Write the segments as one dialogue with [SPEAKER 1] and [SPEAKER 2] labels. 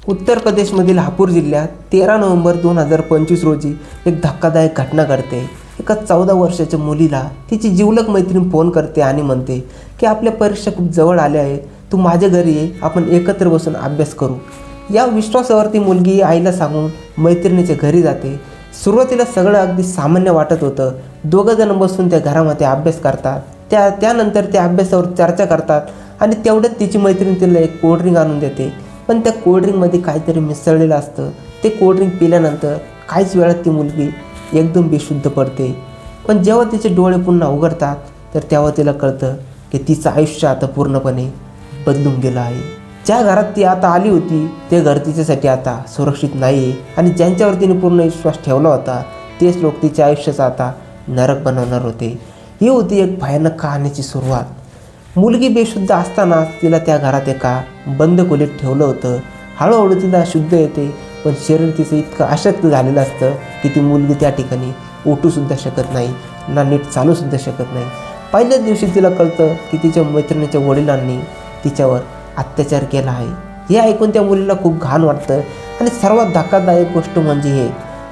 [SPEAKER 1] उत्तर प्रदेशमधील हापूर जिल्ह्यात 13 नोव्हेंबर 2025 रोजी एक धक्कादायक घटना घडते। एका 14 वर्षाच्या मुलीला तिची जिवलग मैत्रीण फोन करते आणि म्हणते की आपल्या परीक्षा खूप जवळ आल्या आहे, तू माझ्या घरी ये, आपण एकत्र बसून अभ्यास करू। या विश्वासावर ती मुलगी आईला सांगून मैत्रिणीच्या घरी जाते। सुरुवातीला सगळं अगदी सामान्य वाटत होतं। दोघं जण बसून त्या घरामध्ये अभ्यास करतात। त्यानंतर त्या अभ्यासावर चर्चा करतात आणि तेवढ्यात तिची मैत्रीण तिला एक कोल्ड्रिंक आणून देते। पण त्या कोल्ड्रिंकमध्ये काहीतरी मिसळलेलं असतं। ते कोल्ड्रिंक पिल्यानंतर काहीच वेळात ती मुलगी एकदम बेशुद्ध पडते। पण जेव्हा तिचे डोळे पुन्हा उघडतात तर तेव्हा तिला कळतं की तिचं आयुष्य आता पूर्णपणे बदलून गेलं आहे। ज्या घरात ती आता आली होती ते घर तिच्यासाठी आता सुरक्षित नाही आहे आणि ज्यांच्यावर तिने पूर्ण विश्वास ठेवला होता तेच लोक तिच्या आयुष्याचा आता नरक बनवणार होते। ही होती एक भयानक कहाणीची सुरुवात। मुलगी बेशुद्ध असतानाच तिला त्या घरात एका बंद खोलीत ठेवलं होतं। हळूहळू तिला शुद्ध येते, पण शरीर तिचं इतकं अशक्त झालेलं असतं की ती मुलगी त्या ठिकाणी उठूसुद्धा शकत नाही, ना नीट चालूसुद्धा शकत नाही। पहिल्याच दिवशी तिला कळतं की तिच्या मैत्रिणीच्या वडिलांनी तिच्यावर अत्याचार केला आहे। हे ऐकून त्या मुलीला खूप घाण वाटतं आणि सर्वात धक्कादायक गोष्ट म्हणजे हे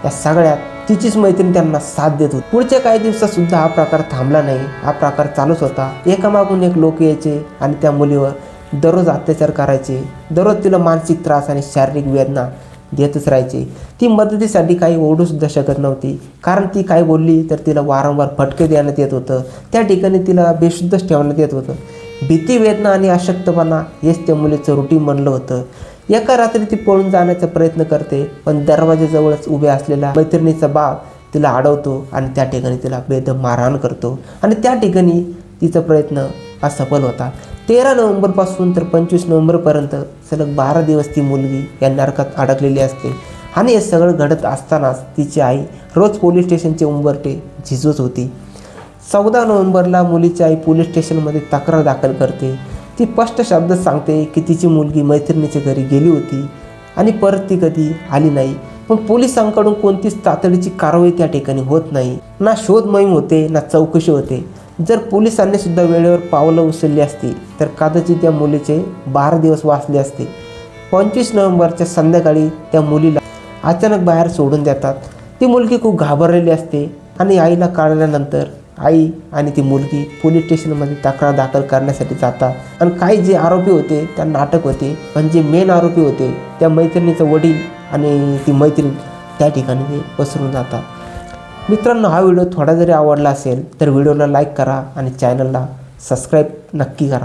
[SPEAKER 1] या सगळ्यात तिचीच मैत्रीण त्यांना साथ देत होती। पुढच्या काही दिवसात सुद्धा हा प्रकार थांबला नाही। हा प्रकार चालूच होता। एकामागून एक लोक यायचे आणि त्या मुलीवर दररोज अत्याचार करायचे। दररोज तिला मानसिक त्रास आणि शारीरिक वेदना देतच राहायचे। ती मदतीसाठी काही ओरडूसुद्धा शकत नव्हती, कारण ती काय बोलली तर तिला वारंवार फटके देण्यात येत होतं। त्या ठिकाणी तिला बेशुद्धच ठेवण्यात येत होतं। भीती, वेदना आणि अशक्तपणा हेच त्या मुलीचं रुटीन बनलं होतं। एका रात्री ती पळून जाण्याचा प्रयत्न करते, पण दरवाजाजवळच उभ्या असलेला मैत्रिणीचा बाप तिला अडवतो आणि त्या ठिकाणी तिला बेदम मारहाण करतो आणि त्या ठिकाणी तिचा प्रयत्न असफल होता। 13 नोव्हेंबरपासून तर 25 नोव्हेंबरपर्यंत सलग 12 दिवस ती मुलगी या नरकात अडकलेली असते आणि हे सगळं घडत असतानाच तिची आई रोज पोलीस स्टेशनचे उंबरठे झिजवत होती। 14 नोव्हेंबरला मुलीची आई पोलीस स्टेशनमध्ये तक्रार दाखल करते। ती स्पष्ट शब्दात सांगते की तिची मुलगी मैत्रिणीच्या घरी गेली होती आणि परत ती कधी आली नाही। पण पोलिसांकडून कोणतीच तातडीची कारवाई त्या ठिकाणी होत नाही, ना शोध मोहीम होते, ना चौकशी होते। जर पोलिसांनी सुद्धा वेळेवर पावलं उचलली असती तर कदाचित त्या मुलीचे 12 दिवस वाचले असते। 25 नोव्हेंबरच्या संध्याकाळी त्या मुलीला अचानक बाहेर सोडून देतात। ती मुलगी खूप घाबरलेली असते आणि आईला कळल्यानंतर आई आणि ती मुलगी पोलीस स्टेशनमध्ये तक्रार दाखल करण्यासाठी जातात आणि काही जे आरोपी होते त्यांना अटक होते, पण जे मेन आरोपी होते त्या मैत्रिणीचं वडील आणि ती मैत्रीण त्या ठिकाणी ते पसरून जातात। मित्रांनो, हा व्हिडिओ थोडा जरी आवडला असेल तर व्हिडिओला लाईक करा आणि चॅनलला सबस्क्राईब नक्की करा।